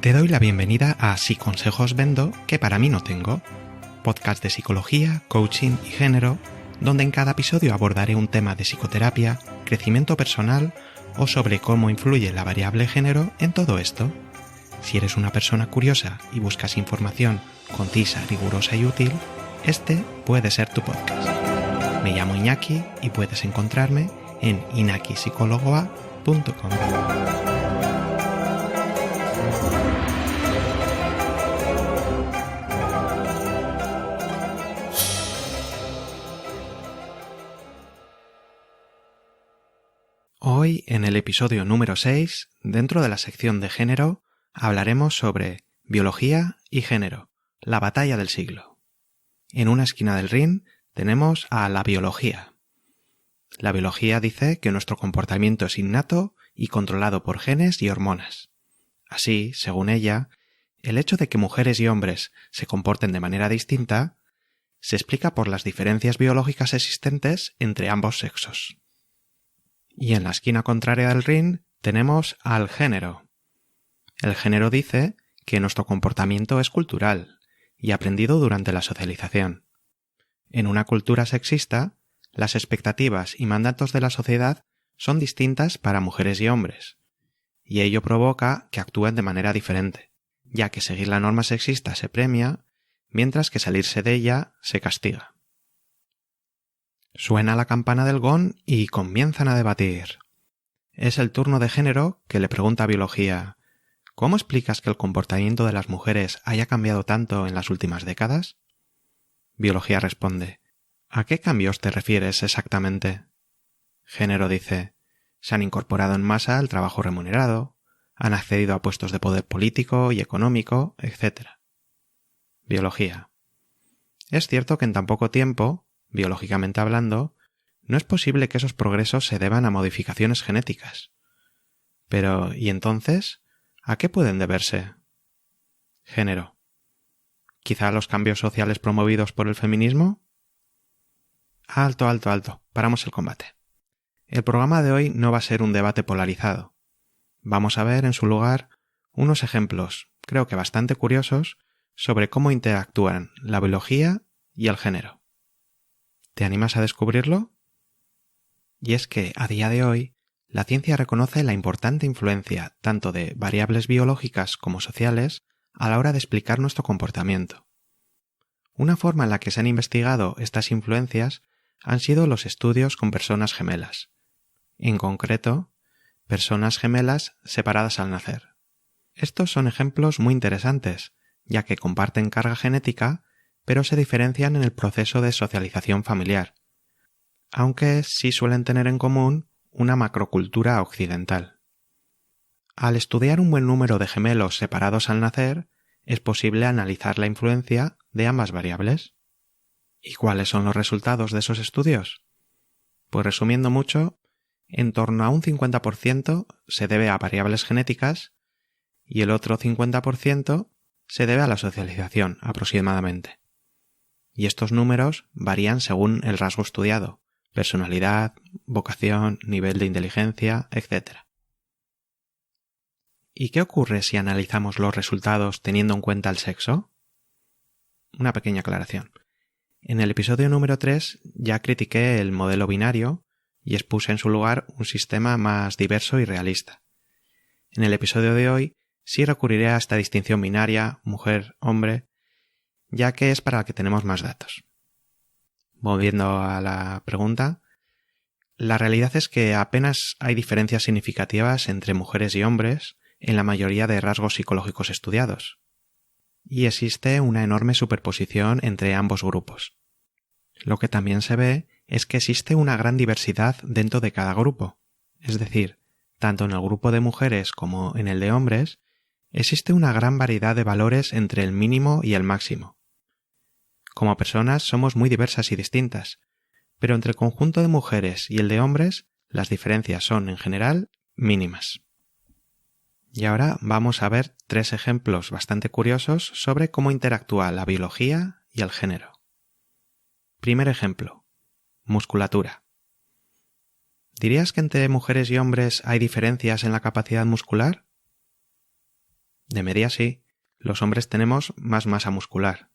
Te doy la bienvenida a Si consejos vendo, que para mí no tengo, podcast de psicología, coaching y género, donde en cada episodio abordaré un tema de psicoterapia, crecimiento personal o sobre cómo influye la variable género en todo esto. Si eres una persona curiosa y buscas información concisa, rigurosa y útil, este puede ser tu podcast. Me llamo Iñaki y puedes encontrarme en inakipsicologoa.com. Hoy, en el episodio número 6, dentro de la sección de género, hablaremos sobre biología y género, la batalla del siglo. En una esquina del ring tenemos a la biología. La biología dice que nuestro comportamiento es innato y controlado por genes y hormonas. Así, según ella, el hecho de que mujeres y hombres se comporten de manera distinta se explica por las diferencias biológicas existentes entre ambos sexos. Y en la esquina contraria del ring tenemos al género. El género dice que nuestro comportamiento es cultural y aprendido durante la socialización. En una cultura sexista, las expectativas y mandatos de la sociedad son distintas para mujeres y hombres, y ello provoca que actúen de manera diferente, ya que seguir la norma sexista se premia, mientras que salirse de ella se castiga. Suena la campana del gong y comienzan a debatir. Es el turno de género que le pregunta a biología: ¿cómo explicas que el comportamiento de las mujeres haya cambiado tanto en las últimas décadas? Biología responde: ¿a qué cambios te refieres exactamente? Género dice: se han incorporado en masa al trabajo remunerado, han accedido a puestos de poder político y económico, etc. Biología: es cierto que en tan poco tiempo, biológicamente hablando, no es posible que esos progresos se deban a modificaciones genéticas. Pero, ¿y entonces? ¿A qué pueden deberse? Género: ¿quizá a los cambios sociales promovidos por el feminismo? Alto. Paramos el combate. El programa de hoy no va a ser un debate polarizado. Vamos a ver, en su lugar, unos ejemplos, creo que bastante curiosos, sobre cómo interactúan la biología y el género. ¿Te animas a descubrirlo? Y es que, a día de hoy, la ciencia reconoce la importante influencia tanto de variables biológicas como sociales a la hora de explicar nuestro comportamiento. Una forma en la que se han investigado estas influencias han sido los estudios con personas gemelas. En concreto, personas gemelas separadas al nacer. Estos son ejemplos muy interesantes, ya que comparten carga genética, pero se diferencian en el proceso de socialización familiar, aunque sí suelen tener en común una macrocultura occidental. Al estudiar un buen número de gemelos separados al nacer, es posible analizar la influencia de ambas variables. ¿Y cuáles son los resultados de esos estudios? Pues resumiendo mucho, en torno a un 50% se debe a variables genéticas y el otro 50% se debe a la socialización aproximadamente. Y estos números varían según el rasgo estudiado: personalidad, vocación, nivel de inteligencia, etc. ¿Y qué ocurre si analizamos los resultados teniendo en cuenta el sexo? Una pequeña aclaración. En el episodio número 3 ya critiqué el modelo binario y expuse en su lugar un sistema más diverso y realista. En el episodio de hoy sí recurriré a esta distinción binaria, mujer-hombre, ya que es para la que tenemos más datos. Volviendo a la pregunta, la realidad es que apenas hay diferencias significativas entre mujeres y hombres en la mayoría de rasgos psicológicos estudiados, y existe una enorme superposición entre ambos grupos. Lo que también se ve es que existe una gran diversidad dentro de cada grupo, es decir, tanto en el grupo de mujeres como en el de hombres, existe una gran variedad de valores entre el mínimo y el máximo. Como personas somos muy diversas y distintas, pero entre el conjunto de mujeres y el de hombres, las diferencias son, en general, mínimas. Y ahora vamos a ver 3 ejemplos bastante curiosos sobre cómo interactúa la biología y el género. Primer ejemplo: musculatura. ¿Dirías que entre mujeres y hombres hay diferencias en la capacidad muscular? De media sí, los hombres tenemos más masa muscular.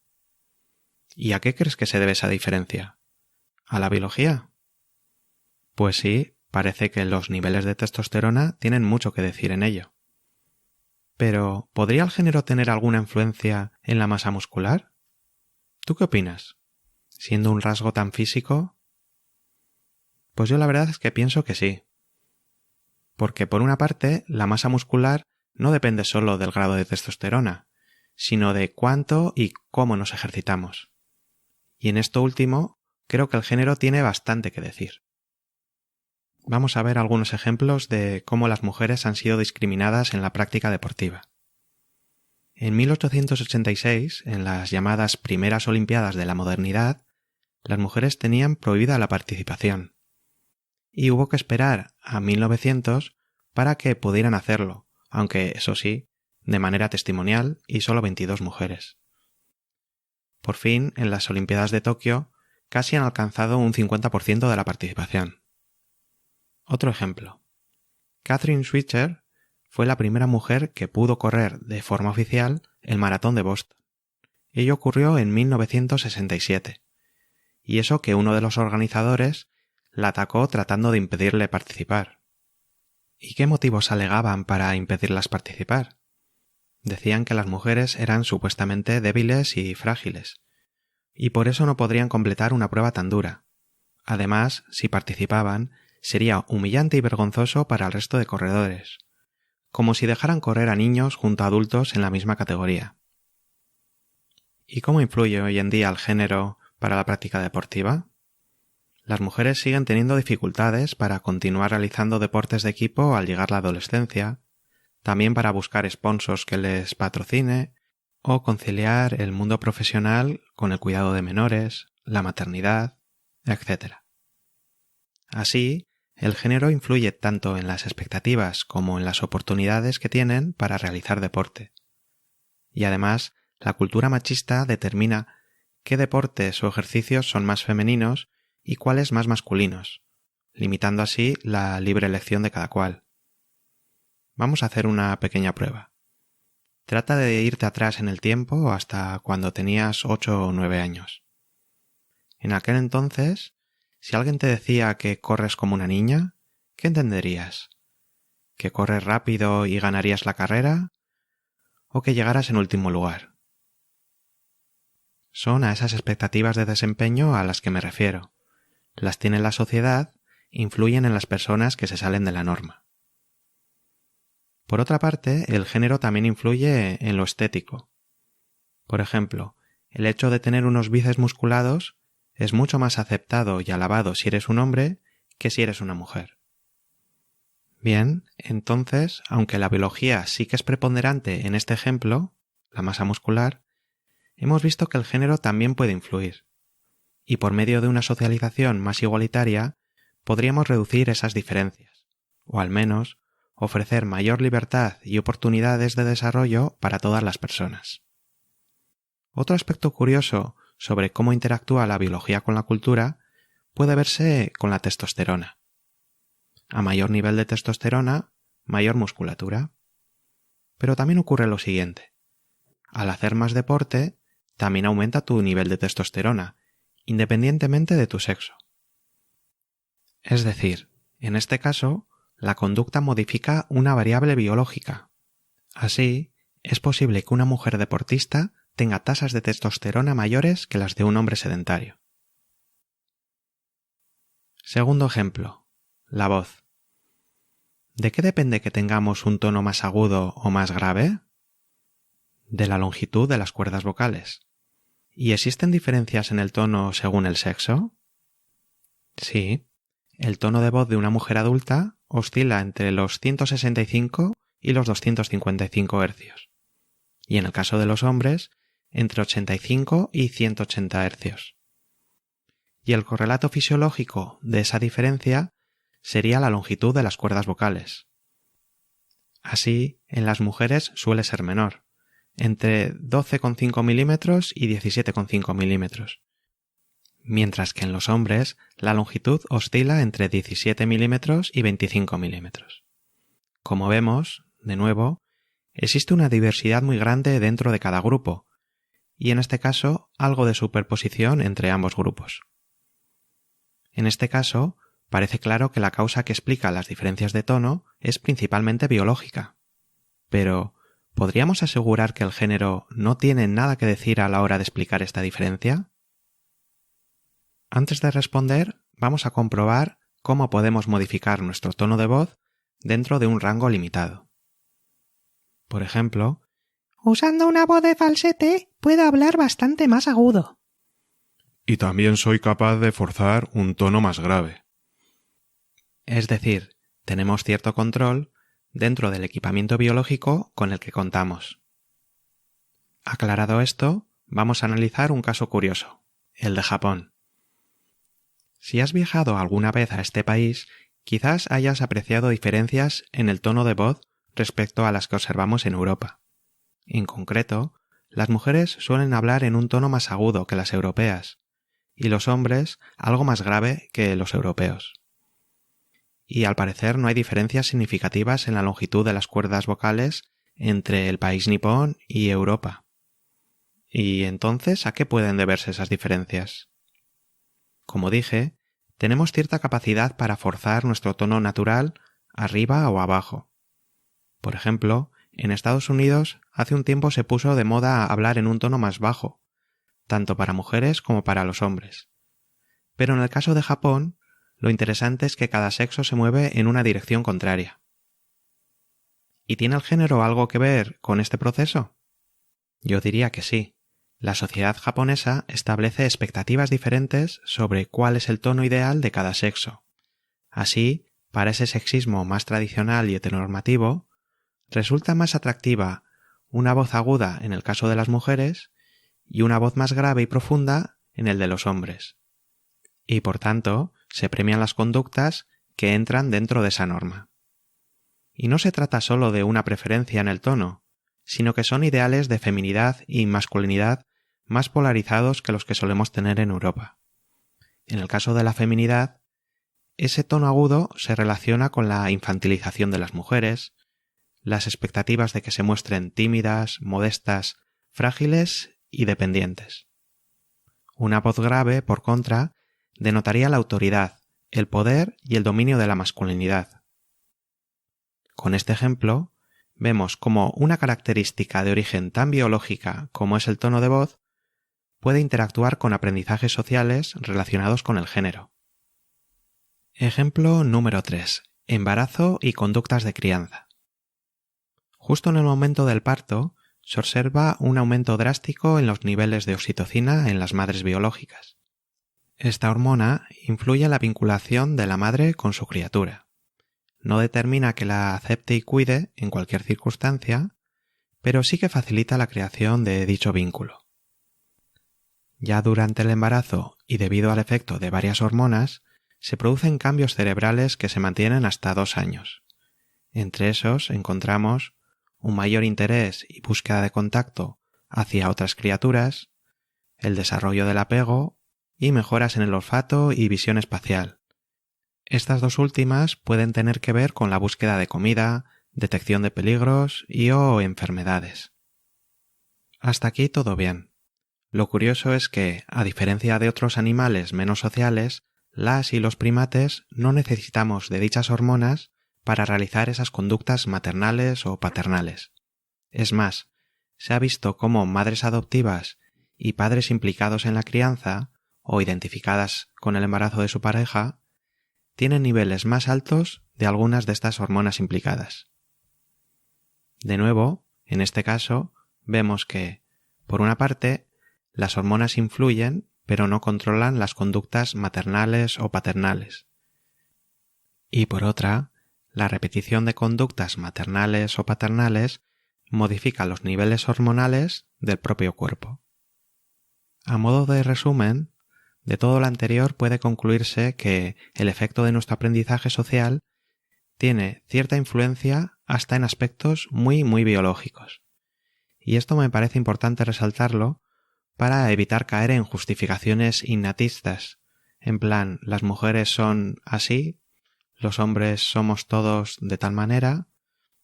¿Y a qué crees que se debe esa diferencia? ¿A la biología? Pues sí, parece que los niveles de testosterona tienen mucho que decir en ello. Pero, ¿podría el género tener alguna influencia en la masa muscular? ¿Tú qué opinas? ¿Siendo un rasgo tan físico? Pues yo la verdad es que pienso que sí. Porque por una parte, la masa muscular no depende solo del grado de testosterona, sino de cuánto y cómo nos ejercitamos. Y en esto último, creo que el género tiene bastante que decir. Vamos a ver algunos ejemplos de cómo las mujeres han sido discriminadas en la práctica deportiva. En 1886, en las llamadas Primeras Olimpiadas de la Modernidad, las mujeres tenían prohibida la participación. Y hubo que esperar a 1900 para que pudieran hacerlo, aunque, eso sí, de manera testimonial y solo 22 mujeres. Por fin, en las Olimpiadas de Tokio, casi han alcanzado un 50% de la participación. Otro ejemplo. Kathrine Switzer fue la primera mujer que pudo correr de forma oficial el maratón de Boston. Ello ocurrió en 1967, y eso que uno de los organizadores la atacó tratando de impedirle participar. ¿Y qué motivos alegaban para impedirlas participar? Decían que las mujeres eran supuestamente débiles y frágiles, y por eso no podrían completar una prueba tan dura. Además, si participaban, sería humillante y vergonzoso para el resto de corredores, como si dejaran correr a niños junto a adultos en la misma categoría. ¿Y cómo influye hoy en día el género para la práctica deportiva? Las mujeres siguen teniendo dificultades para continuar realizando deportes de equipo al llegar la adolescencia, también para buscar sponsors que les patrocine o conciliar el mundo profesional con el cuidado de menores, la maternidad, etc. Así, el género influye tanto en las expectativas como en las oportunidades que tienen para realizar deporte. Y además, la cultura machista determina qué deportes o ejercicios son más femeninos y cuáles más masculinos, limitando así la libre elección de cada cual. Vamos a hacer una pequeña prueba. Trata de irte atrás en el tiempo hasta cuando tenías 8 o 9 años. En aquel entonces, si alguien te decía que corres como una niña, ¿qué entenderías? ¿Que corres rápido y ganarías la carrera? ¿O que llegaras en último lugar? Son a esas expectativas de desempeño a las que me refiero. Las tiene la sociedad, influyen en las personas que se salen de la norma. Por otra parte, el género también influye en lo estético. Por ejemplo, el hecho de tener unos bíceps musculados es mucho más aceptado y alabado si eres un hombre que si eres una mujer. Bien, entonces, aunque la biología sí que es preponderante en este ejemplo, la masa muscular, hemos visto que el género también puede influir. Y por medio de una socialización más igualitaria, podríamos reducir esas diferencias, o al menos ofrecer mayor libertad y oportunidades de desarrollo para todas las personas. Otro aspecto curioso sobre cómo interactúa la biología con la cultura puede verse con la testosterona. A mayor nivel de testosterona, mayor musculatura. Pero también ocurre lo siguiente. Al hacer más deporte, también aumenta tu nivel de testosterona, independientemente de tu sexo. Es decir, en este caso, la conducta modifica una variable biológica. Así, es posible que una mujer deportista tenga tasas de testosterona mayores que las de un hombre sedentario. Segundo ejemplo, la voz. ¿De qué depende que tengamos un tono más agudo o más grave? De la longitud de las cuerdas vocales. ¿Y existen diferencias en el tono según el sexo? Sí. El tono de voz de una mujer adulta oscila entre los 165 y los 255 Hz. Y en el caso de los hombres, entre 85 y 180 Hz. Y el correlato fisiológico de esa diferencia sería la longitud de las cuerdas vocales. Así, en las mujeres suele ser menor, entre 12,5 milímetros y 17,5 milímetros, mientras que en los hombres la longitud oscila entre 17 milímetros y 25 milímetros. Como vemos, de nuevo, existe una diversidad muy grande dentro de cada grupo, y en este caso algo de superposición entre ambos grupos. En este caso, parece claro que la causa que explica las diferencias de tono es principalmente biológica. Pero, ¿podríamos asegurar que el género no tiene nada que decir a la hora de explicar esta diferencia? Antes de responder, vamos a comprobar cómo podemos modificar nuestro tono de voz dentro de un rango limitado. Por ejemplo, usando una voz de falsete, puedo hablar bastante más agudo. Y también soy capaz de forzar un tono más grave. Es decir, tenemos cierto control dentro del equipamiento biológico con el que contamos. Aclarado esto, vamos a analizar un caso curioso, el de Japón. Si has viajado alguna vez a este país, quizás hayas apreciado diferencias en el tono de voz respecto a las que observamos en Europa. En concreto, las mujeres suelen hablar en un tono más agudo que las europeas, y los hombres algo más grave que los europeos. Y al parecer no hay diferencias significativas en la longitud de las cuerdas vocales entre el país nipón y Europa. ¿Y entonces a qué pueden deberse esas diferencias? Como dije, tenemos cierta capacidad para forzar nuestro tono natural arriba o abajo. Por ejemplo, en Estados Unidos hace un tiempo se puso de moda hablar en un tono más bajo, tanto para mujeres como para los hombres. Pero en el caso de Japón, lo interesante es que cada sexo se mueve en una dirección contraria. ¿Y tiene el género algo que ver con este proceso? Yo diría que sí. La sociedad japonesa establece expectativas diferentes sobre cuál es el tono ideal de cada sexo. Así, para ese sexismo más tradicional y heteronormativo, resulta más atractiva una voz aguda en el caso de las mujeres y una voz más grave y profunda en el de los hombres. Y por tanto, se premian las conductas que entran dentro de esa norma. Y no se trata solo de una preferencia en el tono, sino que son ideales de feminidad y masculinidad más polarizados que los que solemos tener en Europa. En el caso de la feminidad, ese tono agudo se relaciona con la infantilización de las mujeres, las expectativas de que se muestren tímidas, modestas, frágiles y dependientes. Una voz grave, por contra, denotaría la autoridad, el poder y el dominio de la masculinidad. Con este ejemplo, vemos cómo una característica de origen tan biológica como es el tono de voz puede interactuar con aprendizajes sociales relacionados con el género. Ejemplo número 3. Embarazo y conductas de crianza. Justo en el momento del parto, se observa un aumento drástico en los niveles de oxitocina en las madres biológicas. Esta hormona influye en la vinculación de la madre con su criatura. No determina que la acepte y cuide en cualquier circunstancia, pero sí que facilita la creación de dicho vínculo. Ya durante el embarazo y debido al efecto de varias hormonas, se producen cambios cerebrales que se mantienen hasta 2 años. Entre esos encontramos un mayor interés y búsqueda de contacto hacia otras criaturas, el desarrollo del apego y mejoras en el olfato y visión espacial. Estas dos últimas pueden tener que ver con la búsqueda de comida, detección de peligros o enfermedades. Hasta aquí todo bien. Lo curioso es que, a diferencia de otros animales menos sociales, las y los primates no necesitamos de dichas hormonas para realizar esas conductas maternales o paternales. Es más, se ha visto cómo madres adoptivas y padres implicados en la crianza o identificadas con el embarazo de su pareja tienen niveles más altos de algunas de estas hormonas implicadas. De nuevo, en este caso, vemos que, por una parte, las hormonas influyen, pero no controlan las conductas maternales o paternales. Y por otra, la repetición de conductas maternales o paternales modifica los niveles hormonales del propio cuerpo. A modo de resumen, de todo lo anterior puede concluirse que el efecto de nuestro aprendizaje social tiene cierta influencia hasta en aspectos muy biológicos. Y esto me parece importante resaltarlo para evitar caer en justificaciones innatistas, en plan, las mujeres son así, los hombres somos todos de tal manera,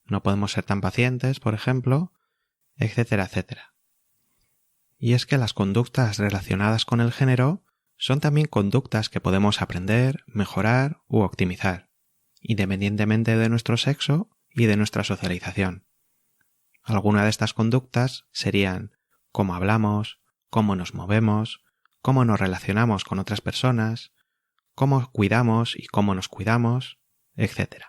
no podemos ser tan pacientes, por ejemplo, etcétera, etcétera. Y es que las conductas relacionadas con el género son también conductas que podemos aprender, mejorar u optimizar, independientemente de nuestro sexo y de nuestra socialización. Algunas de estas conductas serían cómo hablamos, cómo nos movemos, cómo nos relacionamos con otras personas, cómo cuidamos y cómo nos cuidamos, etc.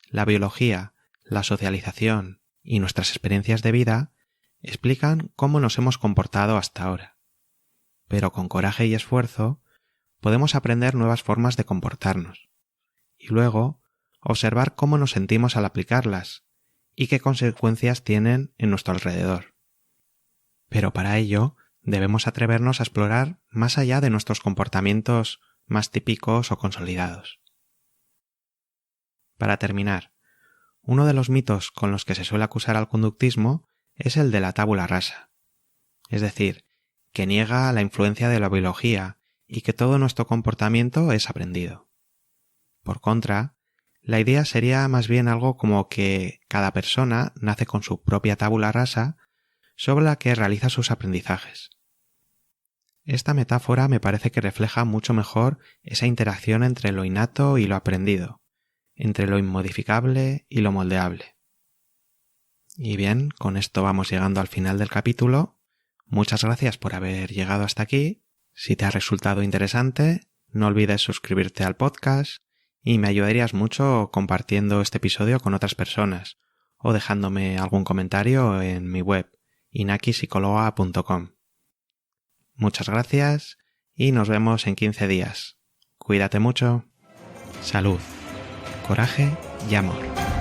La biología, la socialización y nuestras experiencias de vida explican cómo nos hemos comportado hasta ahora. Pero con coraje y esfuerzo podemos aprender nuevas formas de comportarnos y luego observar cómo nos sentimos al aplicarlas y qué consecuencias tienen en nuestro alrededor. Pero para ello debemos atrevernos a explorar más allá de nuestros comportamientos más típicos o consolidados. Para terminar, uno de los mitos con los que se suele acusar al conductismo es el de la tabula rasa, es decir, que niega la influencia de la biología y que todo nuestro comportamiento es aprendido. Por contra, la idea sería más bien algo como que cada persona nace con su propia tabula rasa sobre la que realiza sus aprendizajes. Esta metáfora me parece que refleja mucho mejor esa interacción entre lo innato y lo aprendido, entre lo inmodificable y lo moldeable. Y bien, con esto vamos llegando al final del capítulo. Muchas gracias por haber llegado hasta aquí. Si te ha resultado interesante, no olvides suscribirte al podcast y me ayudarías mucho compartiendo este episodio con otras personas o dejándome algún comentario en mi web inakipsicologa.com. Muchas gracias y nos vemos en 15 días. Cuídate mucho. Salud, coraje y amor.